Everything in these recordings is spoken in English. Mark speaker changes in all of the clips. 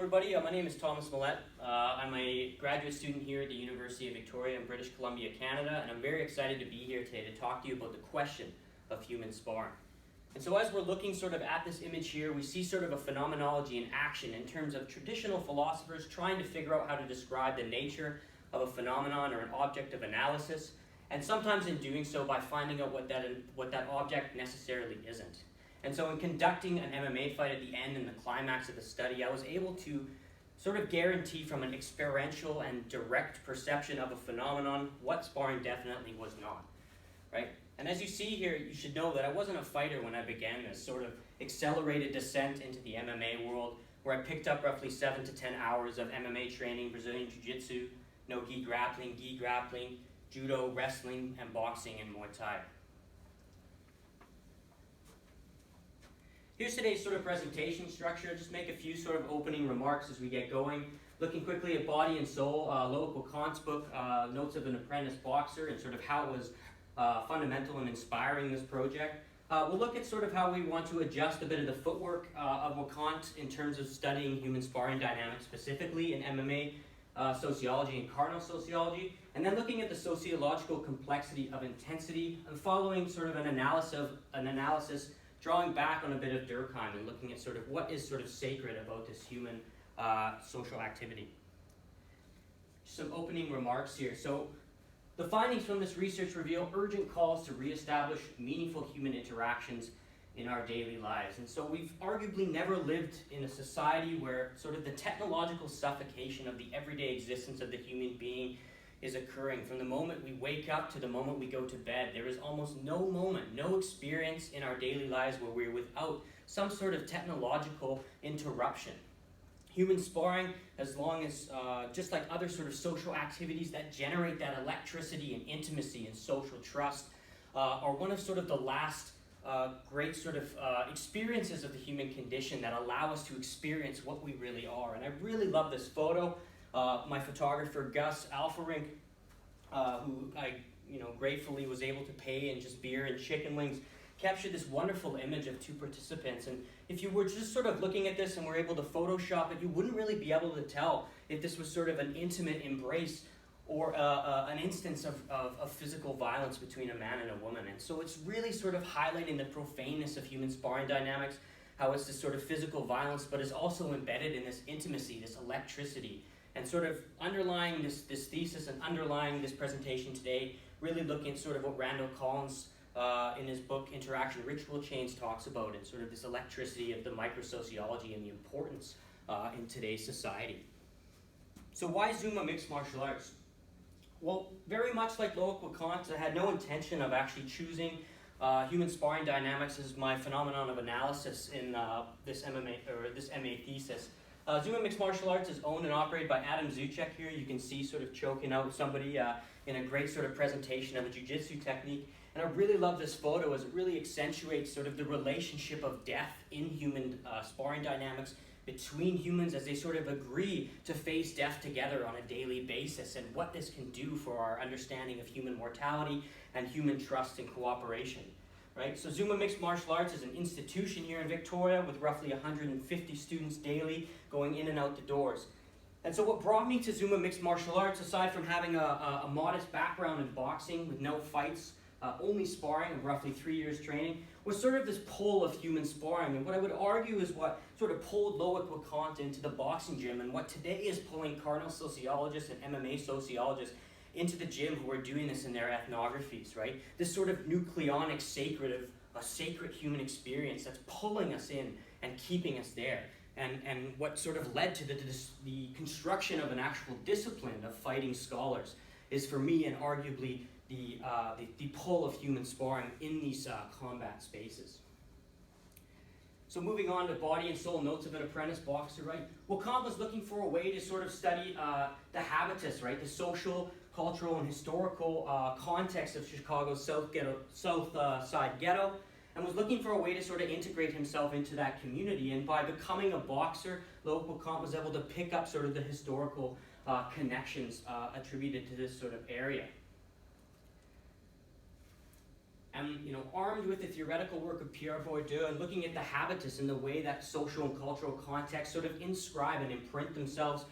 Speaker 1: everybody. My name is Thomas Mallette. I'm a graduate student here at the University of Victoria in British Columbia, Canada, and I'm very excited to be here today to talk to you about the question of human sparring. And so as we're looking sort of at this image here, we see sort of a phenomenology in action in terms of traditional philosophers trying to figure out how to describe the nature of a phenomenon or an object of analysis, and sometimes in doing so by finding out what that object necessarily isn't. And so in conducting an MMA fight at the end and the climax of the study, I was able to sort of guarantee from an experiential and direct perception of a phenomenon what sparring definitely was not, right? And as you see here, you should know that I wasn't a fighter when I began this sort of accelerated descent into the MMA world, where I picked up roughly 7 to 10 hours of MMA training, Brazilian Jiu-Jitsu, no-gi grappling, judo, wrestling, and boxing and Muay Thai. Here's today's sort of presentation structure. Just make a few sort of opening remarks as we get going. Looking quickly at Body and Soul, Loic Wacquant's book, Notes of an Apprentice Boxer, and sort of how it was fundamental in inspiring this project. We'll look at sort of how we want to adjust a bit of the footwork of Wacquant in terms of studying human sparring dynamics, specifically in MMA sociology and carnal sociology, and then looking at the sociological complexity of intensity and following sort of an analysis drawing back on a bit of Durkheim and looking at sort of what is sort of sacred about this human social activity. Some opening remarks here. So the findings from this research reveal urgent calls to reestablish meaningful human interactions in our daily lives. And so we've arguably never lived in a society where sort of the technological suffocation of the everyday existence of the human being is occurring. From the moment we wake up to the moment we go to bed, there is almost no moment, no experience in our daily lives where we're without some sort of technological interruption. Human sparring, as long as, just like other sort of social activities that generate that electricity and intimacy and social trust, are one of sort of the last great sort of experiences of the human condition that allow us to experience what we really are. And I really love this photo. My photographer Gus Alfarink, who I gratefully was able to pay in just beer and chicken wings, captured this wonderful image of two participants. And if you were just sort of looking at this and were able to Photoshop it, you wouldn't really be able to tell if this was sort of an intimate embrace or an instance of physical violence between a man and a woman. And so it's really sort of highlighting the profaneness of human sparring dynamics, how it's this sort of physical violence, but is also embedded in this intimacy, this electricity. And sort of underlying this thesis and underlying this presentation today, really looking at sort of what Randall Collins in his book Interaction Ritual Chains talks about, and sort of this electricity of the microsociology and the importance in today's society. So why Zuma mixed martial arts? Well, very much like Loic Wacquant, I had no intention of actually choosing human sparring dynamics as my phenomenon of analysis in this MA thesis. Zuma Mixed Martial Arts is owned and operated by Adam Zuchek here. You can see sort of choking out somebody in a great sort of presentation of a jiu-jitsu technique. And I really love this photo as it really accentuates sort of the relationship of death in human sparring dynamics between humans as they sort of agree to face death together on a daily basis, and what this can do for our understanding of human mortality and human trust and cooperation. Right? So Zuma Mixed Martial Arts is an institution here in Victoria with roughly 150 students daily going in and out the doors. And so what brought me to Zuma Mixed Martial Arts, aside from having a modest background in boxing with no fights, only sparring of roughly 3 years training, was sort of this pull of human sparring. And what I would argue is what sort of pulled Loic Wacquant into the boxing gym, and what today is pulling carnal sociologists and MMA sociologists into the gym who are doing this in their ethnographies, right? This sort of nucleonic sacred human experience that's pulling us in and keeping us there. And what sort of led to the construction of an actual discipline of fighting scholars is, for me, and arguably the pull of human sparring in these combat spaces. So moving on to Body and Soul, Notes of an Apprentice Boxer, right? Wacquant was looking for a way to sort of study the habitus, right? The social, cultural, and historical context of Chicago's South Side Ghetto, and was looking for a way to sort of integrate himself into that community. And by becoming a boxer, Loic Wacquant was able to pick up sort of the historical connections attributed to this sort of area. And armed with the theoretical work of Pierre Bourdieu and looking at the habitus and the way that social and cultural contexts sort of inscribe and imprint themselves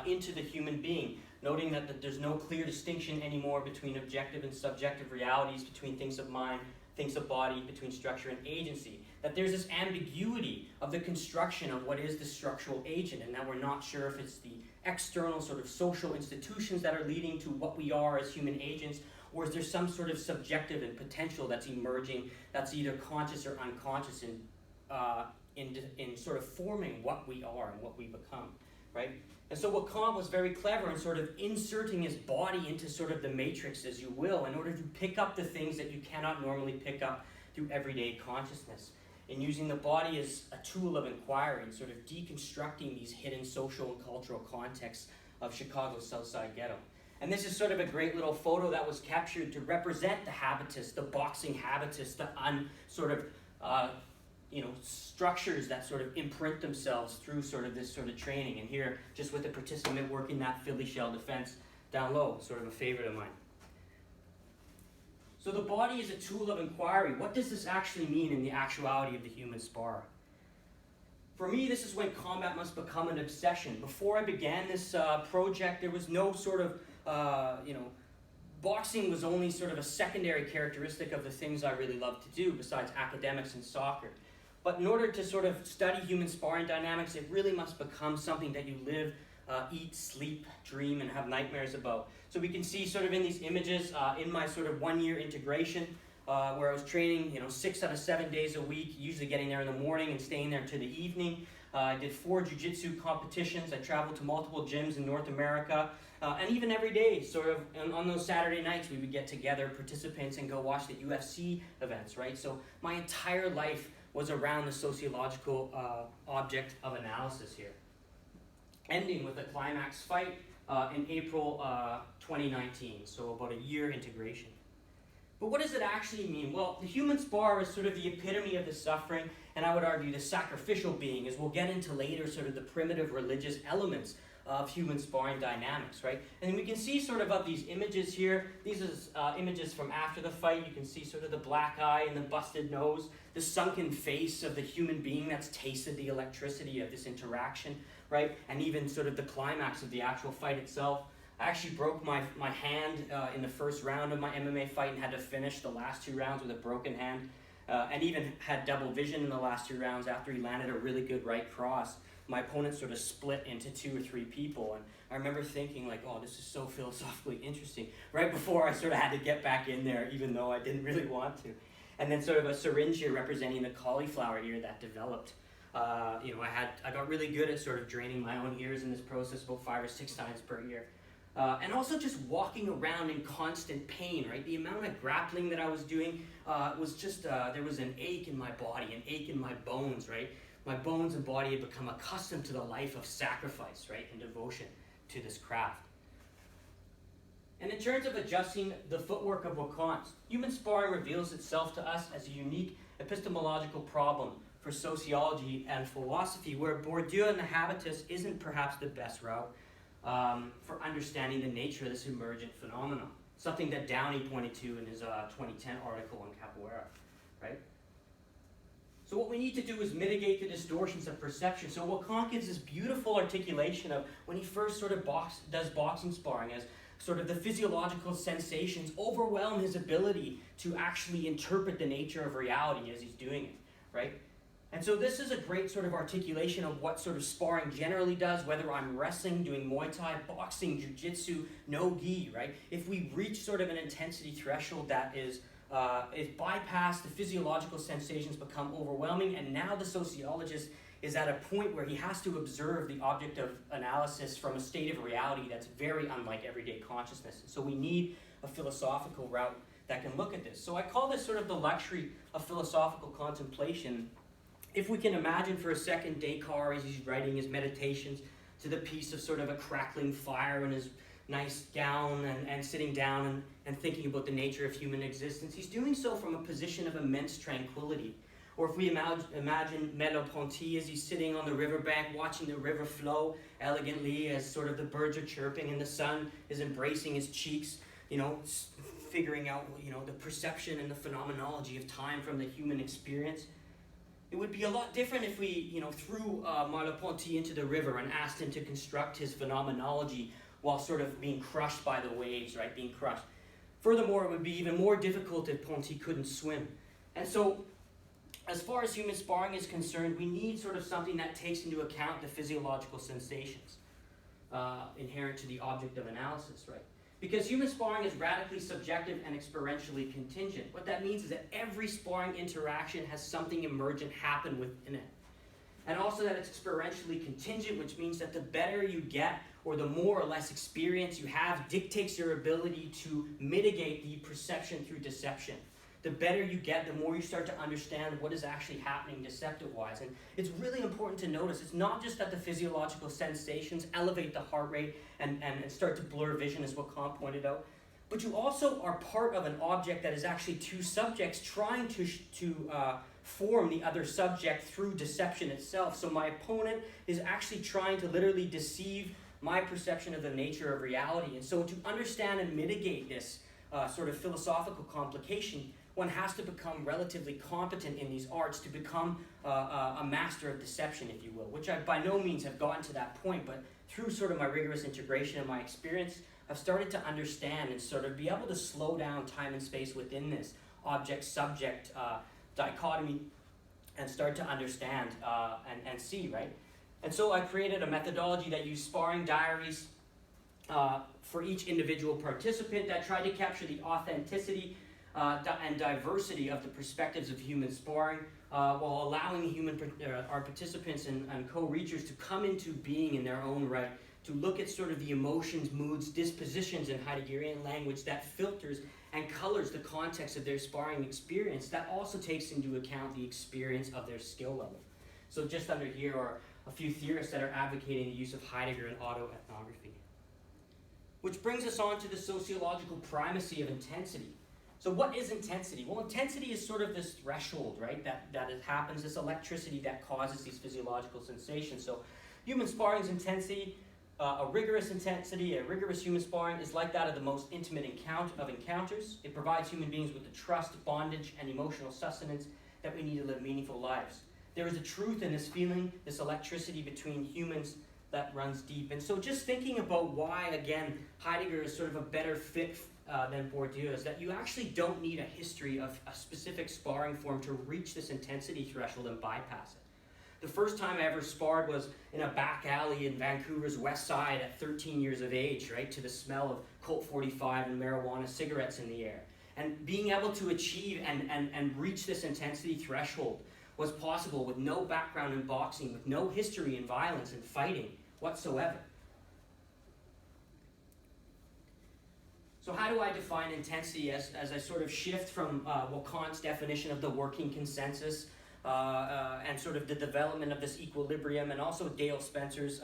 Speaker 1: into the human being, noting that there's no clear distinction anymore between objective and subjective realities, between things of mind, things of body, between structure and agency, that there's this ambiguity of the construction of what is the structural agent, and that we're not sure if it's the external sort of social institutions that are leading to what we are as human agents, or is there some sort of subjective and potential that's emerging that's either conscious or unconscious in sort of forming what we are and what we become, right? And so Wacquant was very clever in sort of inserting his body into sort of the matrix, as you will, in order to pick up the things that you cannot normally pick up through everyday consciousness, and using the body as a tool of inquiry and sort of deconstructing these hidden social and cultural contexts of Chicago's South Side ghetto. And this is sort of a great little photo that was captured to represent the habitus, the boxing habitus, the structures that sort of imprint themselves through sort of this sort of training. And here, just with the participant working that Philly shell defense down low, sort of a favorite of mine. So the body is a tool of inquiry. What does this actually mean in the actuality of the human spar? For me, this is when combat must become an obsession. Before I began this project, there was no sort of, boxing was only sort of a secondary characteristic of the things I really love to do, besides academics and soccer. But in order to sort of study human sparring dynamics, it really must become something that you live, eat, sleep, dream, and have nightmares about. So we can see sort of in these images, in my sort of 1-year integration, where I was training, 6 out of 7 days a week, usually getting there in the morning and staying there to the evening. I did 4 jiu-jitsu competitions. I traveled to multiple gyms in North America. And even every day, sort of, on those Saturday nights, we would get together, participants, and go watch the UFC events, right? So my entire life was around the sociological object of analysis here. Ending with a Climax Fight in April 2019, so about a year integration. But what does it actually mean? Well, the human spar is sort of the epitome of the suffering, and I would argue the sacrificial being, as we'll get into later, sort of the primitive religious elements of human sparring dynamics, right? And we can see sort of these images here. These are images from after the fight. You can see sort of the black eye and the busted nose, the sunken face of the human being that's tasted the electricity of this interaction, right? And even sort of the climax of the actual fight itself. I actually broke my hand in the first round of my MMA fight and had to finish the last 2 rounds with a broken hand, and even had double vision in the last 2 rounds after he landed a really good right cross. My opponent sort of split into 2 or 3 people, and I remember thinking like, oh, this is so philosophically interesting, right before I sort of had to get back in there, even though I didn't really want to. And then sort of a syringe here representing the cauliflower ear that developed. I got really good at sort of draining my own ears in this process about 5 or 6 times per year. And also just walking around in constant pain, right? The amount of grappling that I was doing was just, there was an ache in my body, an ache in my bones, right? My bones and body had become accustomed to the life of sacrifice, right? And devotion to this craft. And in terms of adjusting the footwork of Wacquant, human sparring reveals itself to us as a unique epistemological problem for sociology and philosophy, where Bourdieu and the habitus isn't perhaps the best route for understanding the nature of this emergent phenomenon, something that Downey pointed to in his 2010 article on capoeira, right? So what we need to do is mitigate the distortions of perception. So Wacquant gives this beautiful articulation of when he first sort of does boxing sparring, as sort of the physiological sensations overwhelm his ability to actually interpret the nature of reality as he's doing it, right? And so this is a great sort of articulation of what sort of sparring generally does, whether I'm wrestling, doing Muay Thai, boxing, jiu-jitsu, no gi, right? If we reach sort of an intensity threshold that is bypassed, the physiological sensations become overwhelming, and now the sociologist is at a point where he has to observe the object of analysis from a state of reality that's very unlike everyday consciousness. So we need a philosophical route that can look at this. So I call this sort of the luxury of philosophical contemplation. If we can imagine for a second Descartes as he's writing his meditations to the piece of sort of a crackling fire in his nice gown and sitting down and thinking about the nature of human existence, he's doing so from a position of immense tranquility. Or if we imagine Merleau-Ponty as he's sitting on the riverbank watching the river flow elegantly as sort of the birds are chirping and the sun is embracing his cheeks, figuring out, the perception and the phenomenology of time from the human experience. It would be a lot different if we, threw Mallette into the river and asked him to construct his phenomenology while sort of being crushed by the waves, right? Being crushed. Furthermore, it would be even more difficult if Ponty couldn't swim. And so, as far as human sparring is concerned, we need sort of something that takes into account the physiological sensations inherent to the object of analysis, right? Because human sparring is radically subjective and experientially contingent. What that means is that every sparring interaction has something emergent happen within it. And also that it's experientially contingent, which means that the better you get, or the more or less experience you have, dictates your ability to mitigate the perception through deception. The better you get, the more you start to understand what is actually happening deceptive-wise. And it's really important to notice, it's not just that the physiological sensations elevate the heart rate and start to blur vision, as Wacquant pointed out, but you also are part of an object that is actually two subjects trying to form the other subject through deception itself. So my opponent is actually trying to literally deceive my perception of the nature of reality. And so to understand and mitigate this sort of philosophical complication, one has to become relatively competent in these arts to become a master of deception, if you will, which I by no means have gotten to that point, but through sort of my rigorous integration and my experience, I've started to understand and sort of be able to slow down time and space within this object-subject dichotomy and start to understand and see, right? And so I created a methodology that used sparring diaries for each individual participant that tried to capture the authenticity and diversity of the perspectives of human sparring while allowing our participants and co-reachers to come into being in their own right, to look at sort of the emotions, moods, dispositions in Heideggerian language that filters and colors the context of their sparring experience. That also takes into account the experience of their skill level. So just under here are a few theorists that are advocating the use of Heidegger and autoethnography. Which brings us on to the sociological primacy of intensity. So what is intensity? Well, intensity is sort of this threshold, right, that it happens, this electricity that causes these physiological sensations. So human sparring's intensity, a rigorous intensity, a rigorous human sparring is like that of the most intimate encounters. It provides human beings with the trust, bondage, and emotional sustenance that we need to live meaningful lives. There is a truth in this feeling, this electricity between humans that runs deep. And so just thinking about why, again, Heidegger is sort of a better fit than Bourdieu is that you actually don't need a history of a specific sparring form to reach this intensity threshold and bypass it. The first time I ever sparred was in a back alley in Vancouver's West Side at 13 years of age, right, to the smell of Colt 45 and marijuana cigarettes in the air. And being able to achieve and reach this intensity threshold was possible with no background in boxing, with no history in violence and fighting whatsoever. So how do I define intensity as I sort of shift from Wacquant's definition of the working consensus and sort of the development of this equilibrium, and also Dale Spencer's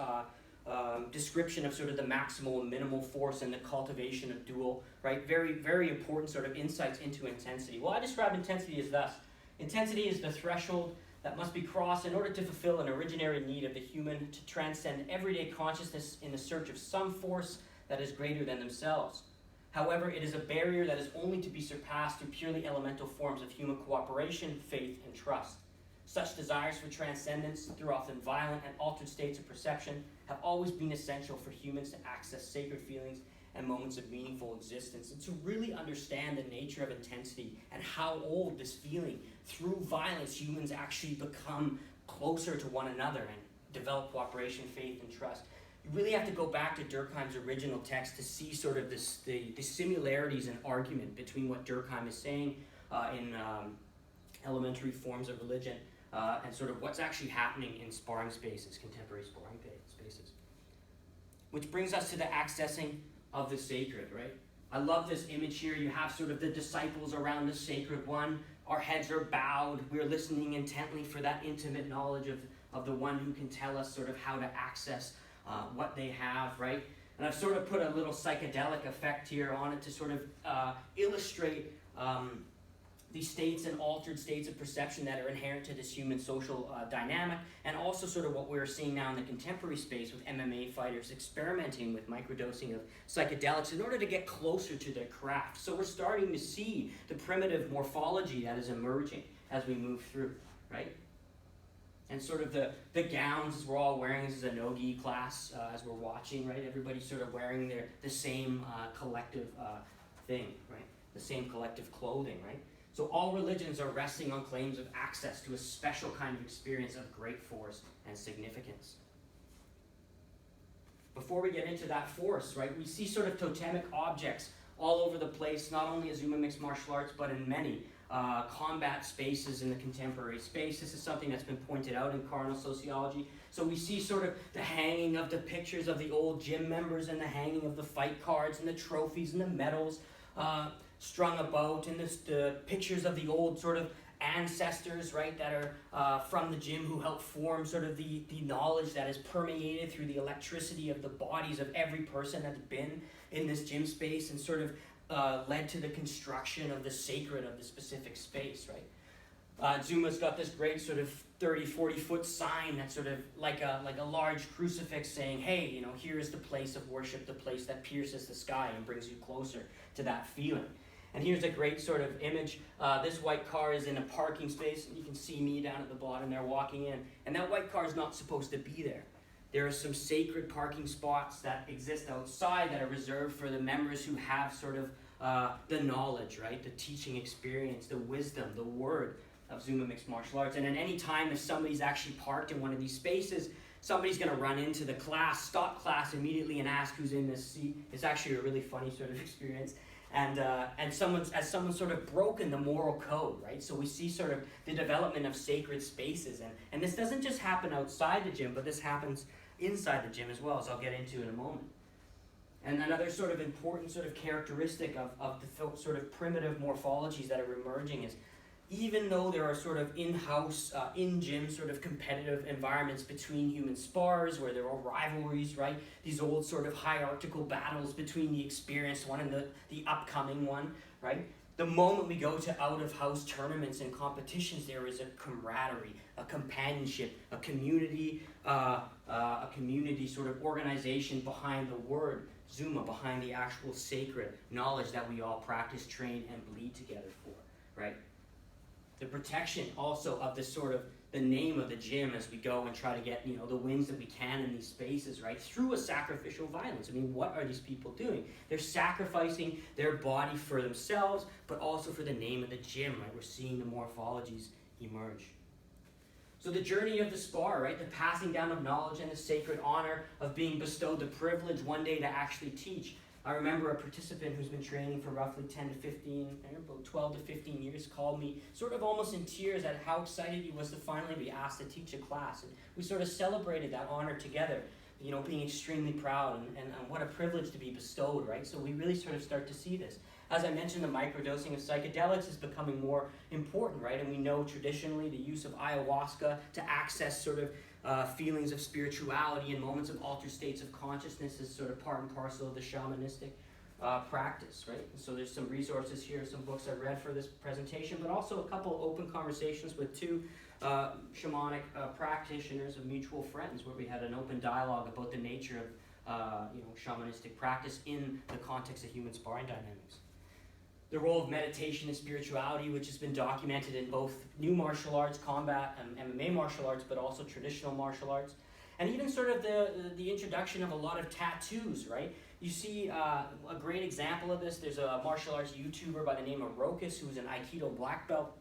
Speaker 1: description of sort of the maximal and minimal force and the cultivation of dual, right? Very, very important sort of insights into intensity. Well, I describe intensity as thus. Intensity is the threshold that must be crossed in order to fulfill an originary need of the human to transcend everyday consciousness in the search of some force that is greater than themselves. However, it is a barrier that is only to be surpassed through purely elemental forms of human cooperation, faith, and trust. Such desires for transcendence, through often violent and altered states of perception, have always been essential for humans to access sacred feelings and moments of meaningful existence, and to really understand the nature of intensity and how old this feeling. Through violence, humans actually become closer to one another and develop cooperation, faith, and trust. You really have to go back to Durkheim's original text to see sort of the similarities in argument between what Durkheim is saying in Elementary Forms of Religion and sort of what's actually happening in sparring spaces, contemporary sparring spaces. Which brings us to the accessing of the sacred, right? I love this image here. You have sort of the disciples around the sacred one. Our heads are bowed. We're listening intently for that intimate knowledge of the one who can tell us sort of how to access what they have, right? And I've sort of put a little psychedelic effect here on it to sort of illustrate these states and altered states of perception that are inherent to this human social dynamic, and also sort of what we're seeing now in the contemporary space with MMA fighters experimenting with microdosing of psychedelics in order to get closer to their craft. So we're starting to see the primitive morphology that is emerging as we move through, right? And sort of the gowns as we're all wearing, this is a no-gi class as we're watching, right? Everybody's sort of wearing the same collective thing, right? The same collective clothing, right? So all religions are resting on claims of access to a special kind of experience of great force and significance. Before we get into that force, right, we see sort of totemic objects all over the place, not only as Zuma mixed martial arts, but in many combat spaces in the contemporary space. This is something that's been pointed out in carnal sociology. So we see sort of the hanging of the pictures of the old gym members and the hanging of the fight cards and the trophies and the medals strung about, and the pictures of the old sort of ancestors, right, that are from the gym who helped form sort of the knowledge that is permeated through the electricity of the bodies of every person that's been in this gym space and sort of led to the construction of the sacred of the specific space, right? Zuma's got this great sort of 30, 40 foot sign that's sort of like a large crucifix saying, hey, you know, here's the place of worship, the place that pierces the sky and brings you closer to that feeling. And here's a great sort of image. This white car is in a parking space, and you can see me down at the bottom there walking in. And that white car is not supposed to be there. There are some sacred parking spots that exist outside that are reserved for the members who have sort of the knowledge, right? The teaching experience, the wisdom, the word of Zuma mixed martial arts. And at any time, if somebody's actually parked in one of these spaces, somebody's going to run into the class, stop class immediately and ask who's in this seat. It's actually a really funny sort of experience. And someone's sort of broken the moral code, right? So we see sort of the development of sacred spaces. And this doesn't just happen outside the gym, but this happens inside the gym as well, as I'll get into in a moment. And another sort of important sort of characteristic of the sort of primitive morphologies that are emerging is, even though there are sort of in-house, in-gym sort of competitive environments between human spars where there are rivalries, right? These old sort of hierarchical battles between the experienced one and the upcoming one, right? The moment we go to out-of-house tournaments and competitions, there is a camaraderie, a companionship, a community sort of organization behind the word Zuma, behind the actual sacred knowledge that we all practice, train, and bleed together for, right? The protection also of the sort of the name of the gym as we go and try to get, you know, the wins that we can in these spaces, right? Through a sacrificial violence. I mean, what are these people doing? They're sacrificing their body for themselves, but also for the name of the gym, right? We're seeing the morphologies emerge. So the journey of the spar, right? The passing down of knowledge and the sacred honor of being bestowed the privilege one day to actually teach. I remember a participant who's been training for roughly 10 to 15, about 12 to 15 years called me sort of almost in tears at how excited he was to finally be asked to teach a class. And we sort of celebrated that honor together, you know, being extremely proud and what a privilege to be bestowed, right? So we really sort of start to see this. As I mentioned, the microdosing of psychedelics is becoming more important, right? And we know traditionally the use of ayahuasca to access sort of feelings of spirituality and moments of altered states of consciousness is sort of part and parcel of the shamanistic practice, right? And so there's some resources here, some books I read for this presentation, but also a couple open conversations with two shamanic practitioners of mutual friends, where we had an open dialogue about the nature of shamanistic practice in the context of human sparring dynamics. The role of meditation and spirituality, which has been documented in both new martial arts, combat, and MMA martial arts, but also traditional martial arts. And even sort of the introduction of a lot of tattoos, right? You see a great example of this. There's a martial arts YouTuber by the name of Rokas, who's an Aikido black belt,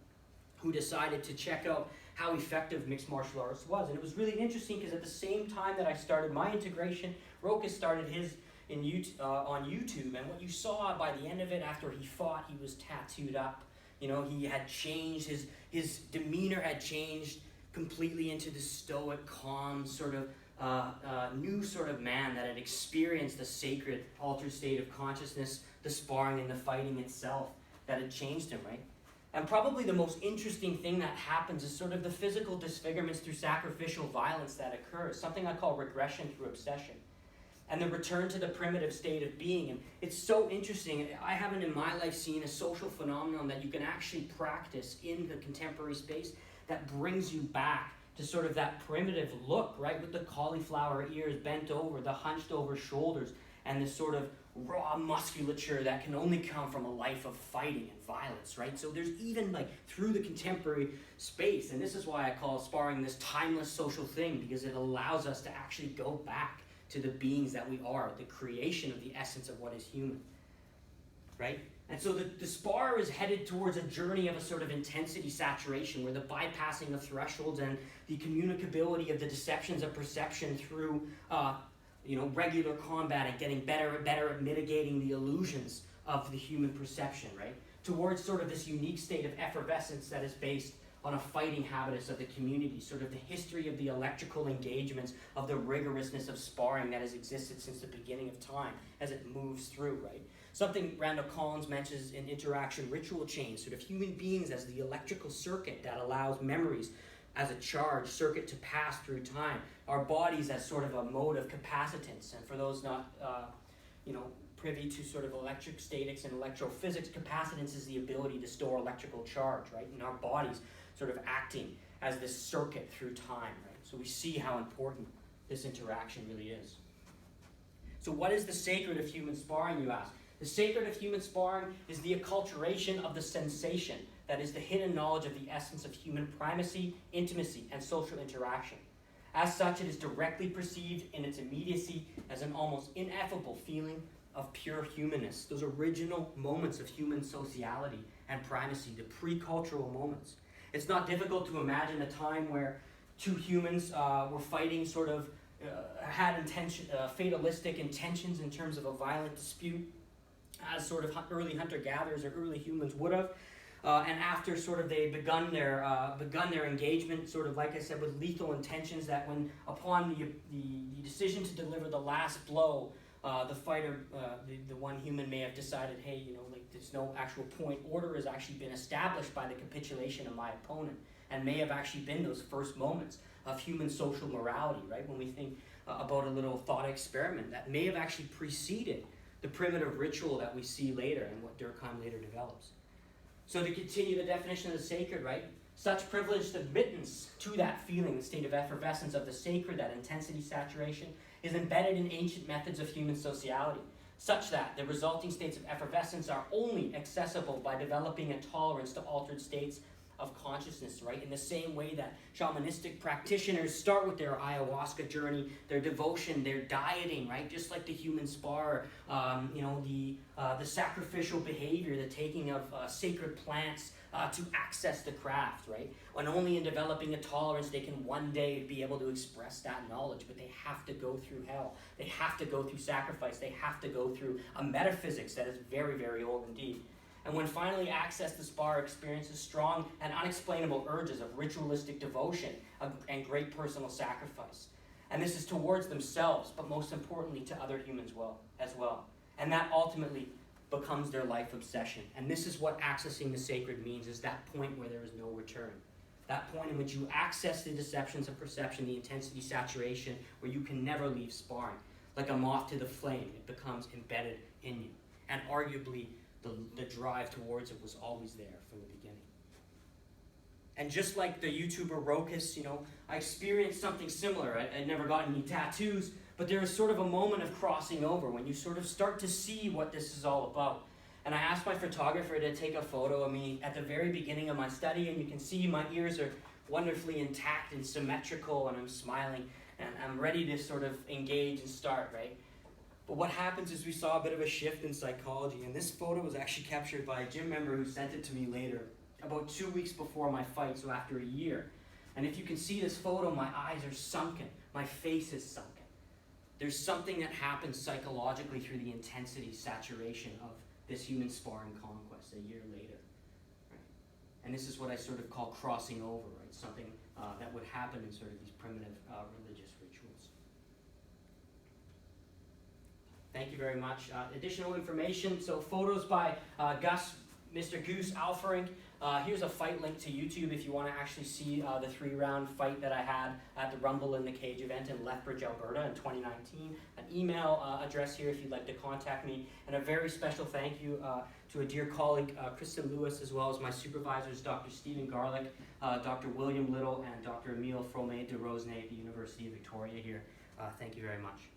Speaker 1: who decided to check out how effective mixed martial arts was. And it was really interesting because at the same time that I started my integration, Rokas started his on YouTube, and what you saw by the end of it, after he fought, he was tattooed up. You know, he had changed, his demeanor had changed completely into this stoic, calm, sort of new sort of man that had experienced the sacred altered state of consciousness, the sparring and the fighting itself, that had changed him, right? And probably the most interesting thing that happens is sort of the physical disfigurements through sacrificial violence that occurs, something I call regression through obsession. and the return to the primitive state of being. And it's so interesting. I haven't in my life seen a social phenomenon that you can actually practice in the contemporary space that brings you back to sort of that primitive look, right? With the cauliflower ears bent over, the hunched over shoulders, and this sort of raw musculature that can only come from a life of fighting and violence, right? So there's even like through the contemporary space, and this is why I call sparring this timeless social thing, because it allows us to actually go back to the beings that we are, the creation of the essence of what is human, right? And so the spar is headed towards a journey of a sort of intensity saturation, where the bypassing of thresholds and the communicability of the deceptions of perception through regular combat and getting better and better at mitigating the illusions of the human perception, right? Towards sort of this unique state of effervescence that is based on a fighting habitus of the community, sort of the history of the electrical engagements, of the rigorousness of sparring that has existed since the beginning of time as it moves through, right? Something Randall Collins mentions in Interaction Ritual Chains, sort of human beings as the electrical circuit that allows memories as a charge circuit to pass through time, our bodies as sort of a mode of capacitance. And for those not privy to sort of electrostatics and electrophysics, capacitance is the ability to store electrical charge, right? In our bodies sort of acting as this circuit through time, right? So we see how important this interaction really is. So what is the sacred of human sparring, you ask? The sacred of human sparring is the acculturation of the sensation, that is the hidden knowledge of the essence of human primacy, intimacy, and social interaction. As such, it is directly perceived in its immediacy as an almost ineffable feeling of pure humanness, those original moments of human sociality and primacy, the pre-cultural moments. It's not difficult to imagine a time where two humans were fighting had fatalistic intentions in terms of a violent dispute, as sort of early hunter-gatherers or early humans would have. And after sort of they begun their engagement, sort of like I said, with lethal intentions, that when upon the decision to deliver the last blow, the fighter, the one human may have decided, hey, there's no actual point. Order has actually been established by the capitulation of my opponent, and may have actually been those first moments of human social morality, right? When we think about a little thought experiment that may have actually preceded the primitive ritual that we see later and what Durkheim later develops. So to continue the definition of the sacred, right? Such privileged admittance to that feeling, the state of effervescence of the sacred, that intensity saturation, is embedded in ancient methods of human sociality, such that the resulting states of effervescence are only accessible by developing a tolerance to altered states of consciousness, right? In the same way that shamanistic practitioners start with their ayahuasca journey, their devotion, their dieting, right? Just like the human spar, the sacrificial behavior, the taking of sacred plants to access the craft, right? When only in developing a tolerance they can one day be able to express that knowledge, but they have to go through hell. They have to go through sacrifice. They have to go through a metaphysics that is very, very old indeed. And when finally access, the spar experiences strong and unexplainable urges of ritualistic devotion and great personal sacrifice. And this is towards themselves, but most importantly to other humans as well. And that ultimately becomes their life obsession. And this is what accessing the sacred means, is that point where there is no return. That point in which you access the deceptions of perception, the intensity saturation, where you can never leave sparring. Like a moth to the flame, it becomes embedded in you. And arguably, the drive towards it was always there from the beginning. And just like the YouTuber Rokus, I experienced something similar. I never got any tattoos, but there is sort of a moment of crossing over when you sort of start to see what this is all about. And I asked my photographer to take a photo of me at the very beginning of my study, and you can see my ears are wonderfully intact and symmetrical, and I'm smiling, and I'm ready to sort of engage and start, right? But what happens is we saw a bit of a shift in psychology, and this photo was actually captured by a gym member who sent it to me later, about 2 weeks before my fight, so after a year. And if you can see this photo, my eyes are sunken, my face is sunken. There's something that happens psychologically through the intensity saturation of this human sparring conquest a year later. Right? And this is what I sort of call crossing over, right? Something that would happen in sort of these primitive religious rituals. Thank you very much. Additional information, so photos by Gus Mr. Goose Alferink. Here's a fight link to YouTube if you want to actually see the 3-round fight that I had at the Rumble in the Cage event in Lethbridge, Alberta in 2019. An email address here if you'd like to contact me. And a very special thank you to a dear colleague, Kristen Lewis, as well as my supervisors, Dr. Stephen Garlick, Dr. William Little, and Dr. Emile Fromet de Rosnay at the University of Victoria here. Thank you very much.